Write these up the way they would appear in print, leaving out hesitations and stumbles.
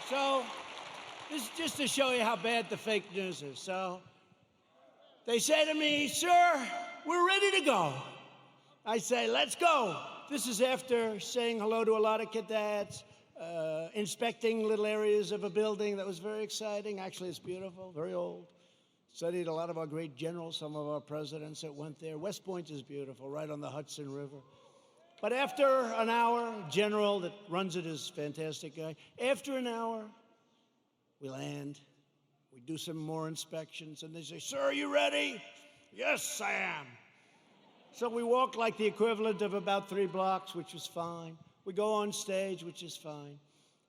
So this is just to show you how bad the fake news is. So they say to me, sir, we're ready to go. I say, let's go. This is after saying hello to a lot of cadets, inspecting little areas of a building that was very exciting. Actually, it's beautiful, very old. Studied a lot of our great generals, some of our presidents that went there. West Point is beautiful, right on the Hudson River. But after an hour, general that runs it is a fantastic guy. After an hour, we land. We do some more inspections, and they say, sir, are you ready? Yes, I am. So we walk like the equivalent of about 3 blocks, which is fine. We go on stage, which is fine.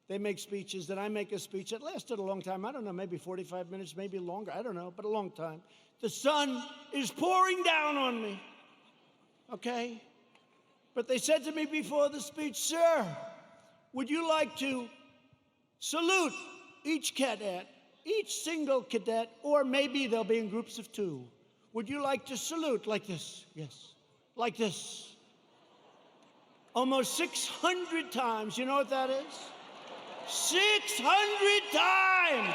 They make speeches, then I make a speech. It lasted a long time. I don't know, maybe 45 minutes, maybe longer. I don't know, but a long time. The sun is pouring down on me, okay? But they said to me before the speech, sir, would you like to salute each cadet, each single cadet, or maybe they'll be in groups of 2. Would you like to salute like this? Yes. Like this. Almost 600 times. You know what that is? 600 times!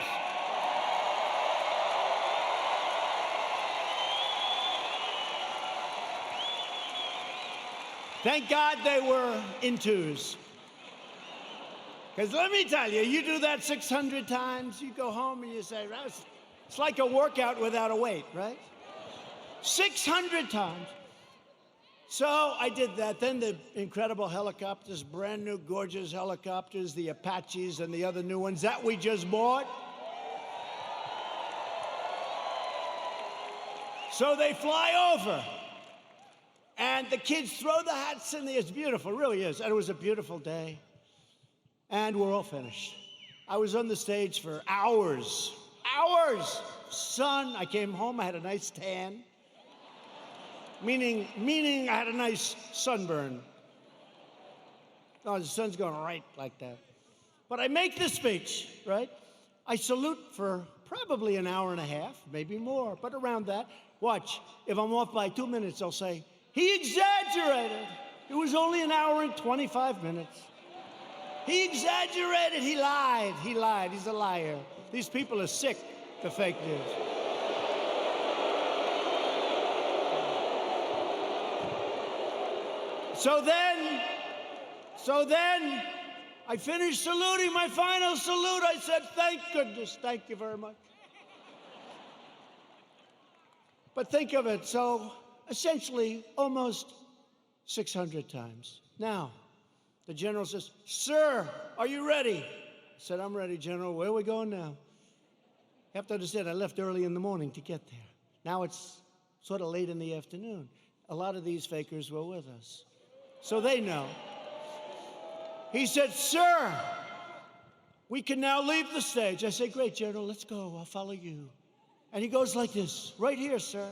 Thank God they were in 2s. Because let me tell you, you do that 600 times, you go home and you say, it's like a workout without a weight, right? 600 times. So I did that. Then the incredible helicopters, brand new, gorgeous helicopters, the Apaches and the other new ones that we just bought. So they fly over. And the kids throw the hats in the air. It's beautiful, it really is. And it was a beautiful day. And we're all finished. I was on the stage for hours. Hours! Sun, I came home, I had a nice tan. Meaning I had a nice sunburn. Oh, the sun's going right like that. But I make the speech, right? I salute for probably an hour and a half, maybe more, but around that. Watch, if I'm off by 2 minutes, I'll say, he exaggerated. It was only an hour and 25 minutes. He exaggerated, he lied, he's a liar. These people are sick, the fake news. So then, I finished saluting, my final salute. I said, thank goodness, thank you very much. But think of it, so essentially almost 600 times. Now, the general says, sir, are you ready? I said, I'm ready, General. Where are we going now? You have to understand, I left early in the morning to get there. Now it's sort of late in the afternoon. A lot of these fakers were with us. So they know. He said, sir, we can now leave the stage. I said, great, General, let's go. I'll follow you. And he goes like this, right here, sir.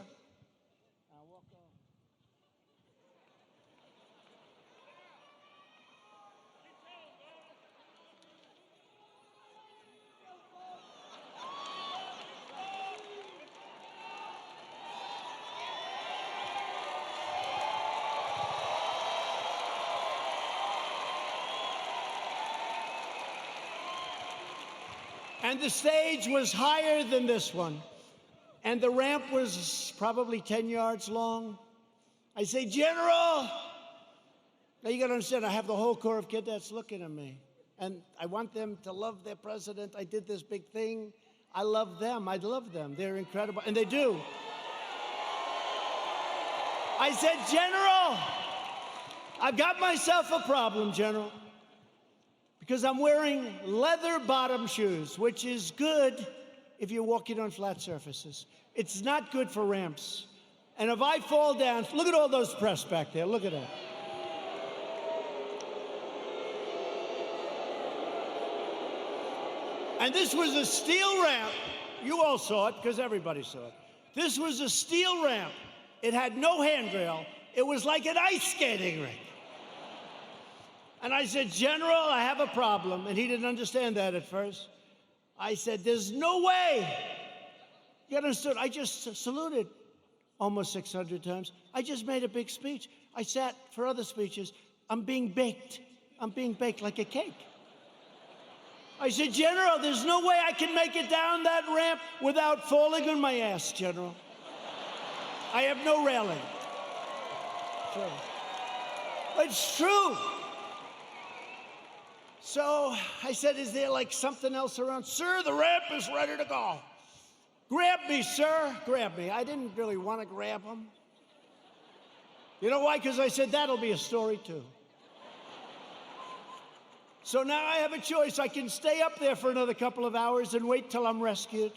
And the stage was higher than this one. And the ramp was probably 10 yards long. I say, General! Now you gotta understand, I have the whole Corps of Cadets looking at me. And I want them to love their president. I did this big thing. I love them, I love them. They're incredible, and they do. I said, General, I've got myself a problem, General. Because I'm wearing leather bottom shoes, which is good if you're walking on flat surfaces. It's not good for ramps. And if I fall down, look at all those press back there, look at that. And this was a steel ramp. You all saw it, because everybody saw it. This was a steel ramp. It had no handrail. It was like an ice skating rink. And I said, General, I have a problem. And he didn't understand that at first. I said, there's no way. You understood? I just saluted almost 600 times. I just made a big speech. I sat for other speeches. I'm being baked. I'm being baked like a cake. I said, General, there's no way I can make it down that ramp without falling on my ass, General. I have no railing. True. It's true. So I said, is there like something else around? Sir, the ramp is ready to go. Grab me, sir. Grab me. I didn't really want to grab him. You know why? Because I said, that'll be a story too. So now I have a choice. I can stay up there for another couple of hours and wait till I'm rescued.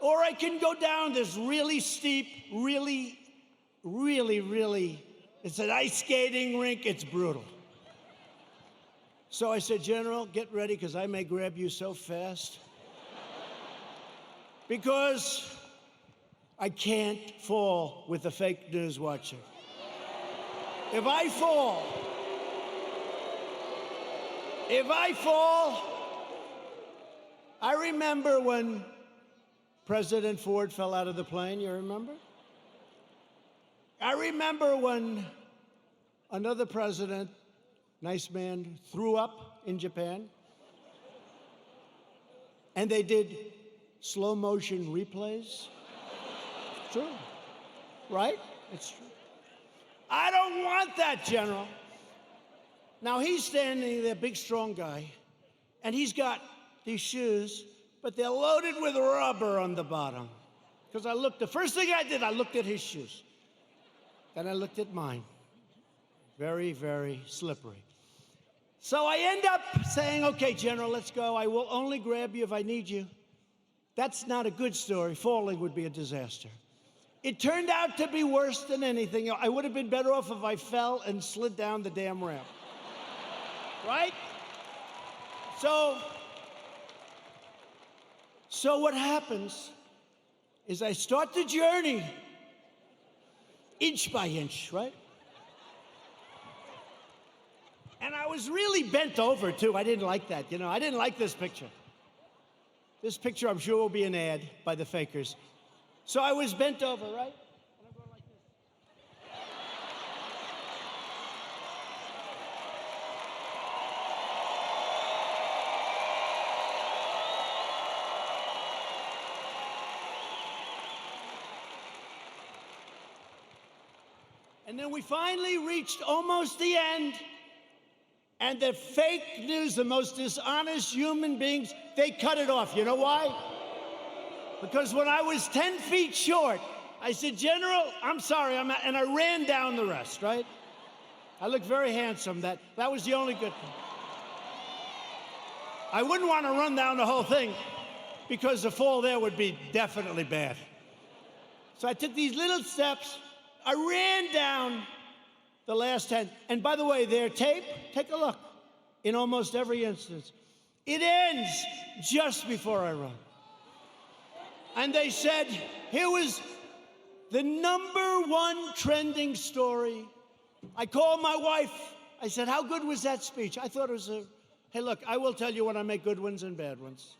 Or I can go down this really steep, really, it's an ice skating rink. It's brutal. So I said, General, get ready, because I may grab you so fast. Because I can't fall with the fake news watcher. If I fall, I remember when President Ford fell out of the plane, you remember? I remember when another president, nice man, threw up in Japan, and they did slow motion replays. It's true, right? It's true. I don't want that, General. Now he's standing there, big, strong guy, and he's got these shoes, but they're loaded with rubber on the bottom. Because the first thing I did, I looked at his shoes. Then I looked at mine. Very, very slippery. So I end up saying, okay, General, let's go. I will only grab you if I need you. That's not a good story. Falling would be a disaster. It turned out to be worse than anything. I would have been better off if I fell and slid down the damn ramp. Right? So what happens is I start the journey inch by inch, right? And I was really bent over, too. I didn't like that, you know. I didn't like this picture. This picture, I'm sure, will be an ad by the fakers. So I was bent over, right? And I'm going like this. And then we finally reached almost the end. And the fake news, the most dishonest human beings, they cut it off. You know why? Because when I was 10 feet short, I said, General, I'm sorry, and I ran down the rest, right? I looked very handsome. That was the only good thing. I wouldn't want to run down the whole thing, because the fall there would be definitely bad. So I took these little steps. I ran down the last 10. And by the way, their tape, take a look. In almost every instance, it ends just before I run. And they said, here was the #1 trending story. I called my wife. I said, how good was that speech? I thought it was hey, look, I will tell you when I make good ones and bad ones.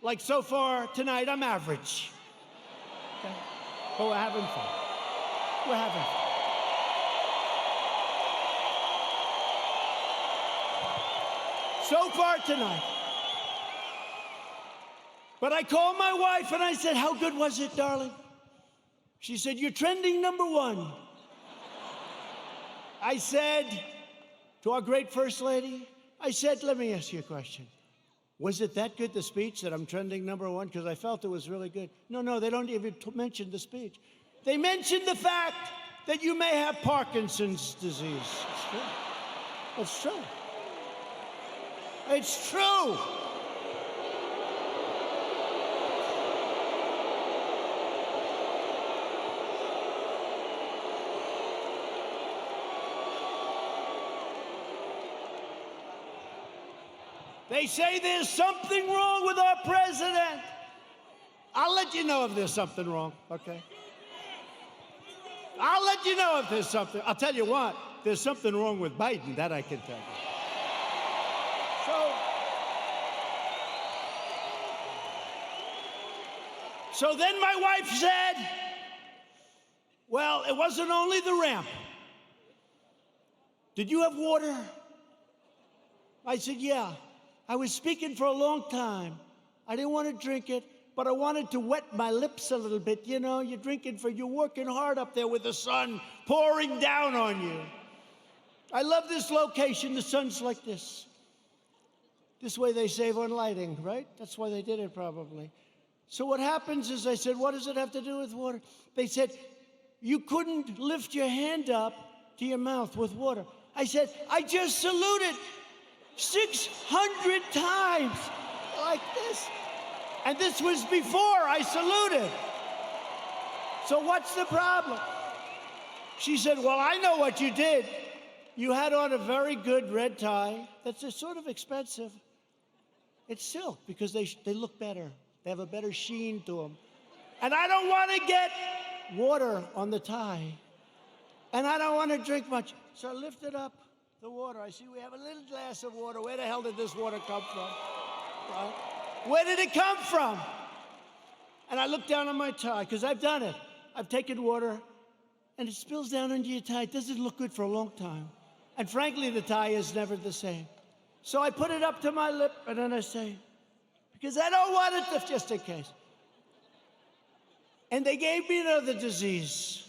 Like so far tonight, I'm average. Okay? But we're having fun. We're having fun. So far tonight. But I called my wife and I said, how good was it, darling? She said, you're trending #1. I said to our great First Lady, I said, let me ask you a question. Was it that good, the speech, that I'm trending #1? Because I felt it was really good. No, they don't even mention the speech. They mentioned the fact that you may have Parkinson's disease. It's true. It's true. It's true. They say there's something wrong with our president. I'll let you know if there's something wrong, okay? I'll let you know if there's something. I'll tell you what, there's something wrong with Biden, that I can tell you. So then my wife said, well, it wasn't only the ramp. Did you have water? I said, yeah. I was speaking for a long time. I didn't want to drink it, but I wanted to wet my lips a little bit. You know, you're working hard up there with the sun pouring down on you. I love this location. The sun's like this. This way they save on lighting, right? That's why they did it, probably. So what happens is, I said, what does it have to do with water? They said, you couldn't lift your hand up to your mouth with water. I said, I just saluted 600 times like this. And this was before I saluted. So what's the problem? She said, well, I know what you did. You had on a very good red tie that's sort of expensive. It's silk because they look better. They have a better sheen to them. And I don't want to get water on the tie. And I don't want to drink much. So I lifted up the water. I see we have a little glass of water. Where the hell did this water come from? Right? Where did it come from? And I looked down on my tie, because I've done it. I've taken water, and it spills down into your tie. It doesn't look good for a long time. And frankly, the tie is never the same. So I put it up to my lip, and then I say, because I don't want it to, just in case. And they gave me another disease.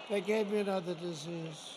They gave me another disease.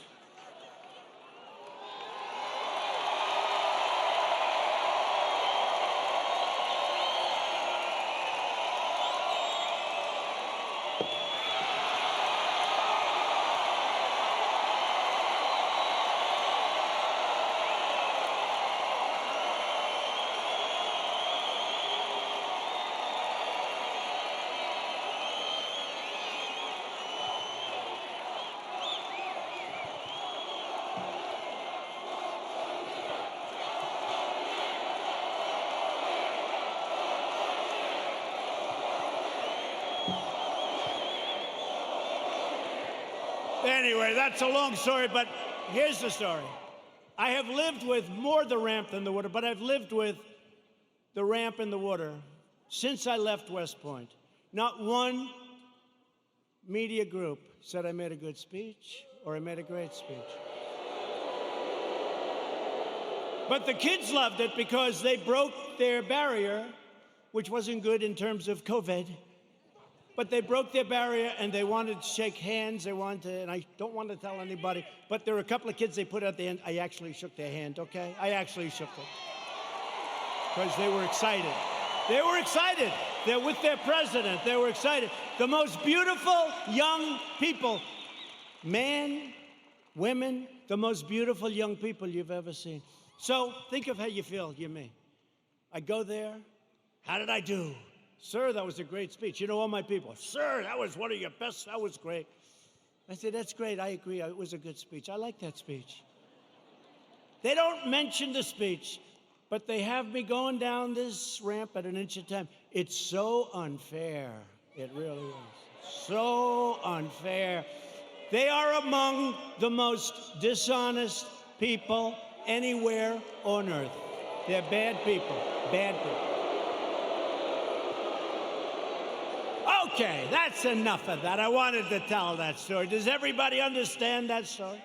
Anyway, that's a long story, but here's the story. I have lived with more the ramp than the water, but I've lived with the ramp and the water since I left West Point. Not one media group said I made a good speech or I made a great speech. But the kids loved it because they broke their barrier, which wasn't good in terms of COVID. But they broke their barrier, and they wanted to shake hands. They wanted to, and I don't want to tell anybody, but there were a couple of kids they put at the end. I actually shook their hand, okay? I actually shook it. Because they were excited. They were excited. They're with their president. They were excited. The most beautiful young people, men, women, the most beautiful young people you've ever seen. So think of how you feel, you me. I go there. How did I do? Sir, that was a great speech. You know, all my people, sir, that was one of your best, that was great. I said, that's great, I agree, it was a good speech. I like that speech. They don't mention the speech, but they have me going down this ramp at an inch at a time. It's so unfair, it really is. So unfair. They are among the most dishonest people anywhere on earth. They're bad people, bad people. Okay, that's enough of that. I wanted to tell that story. Does everybody understand that story?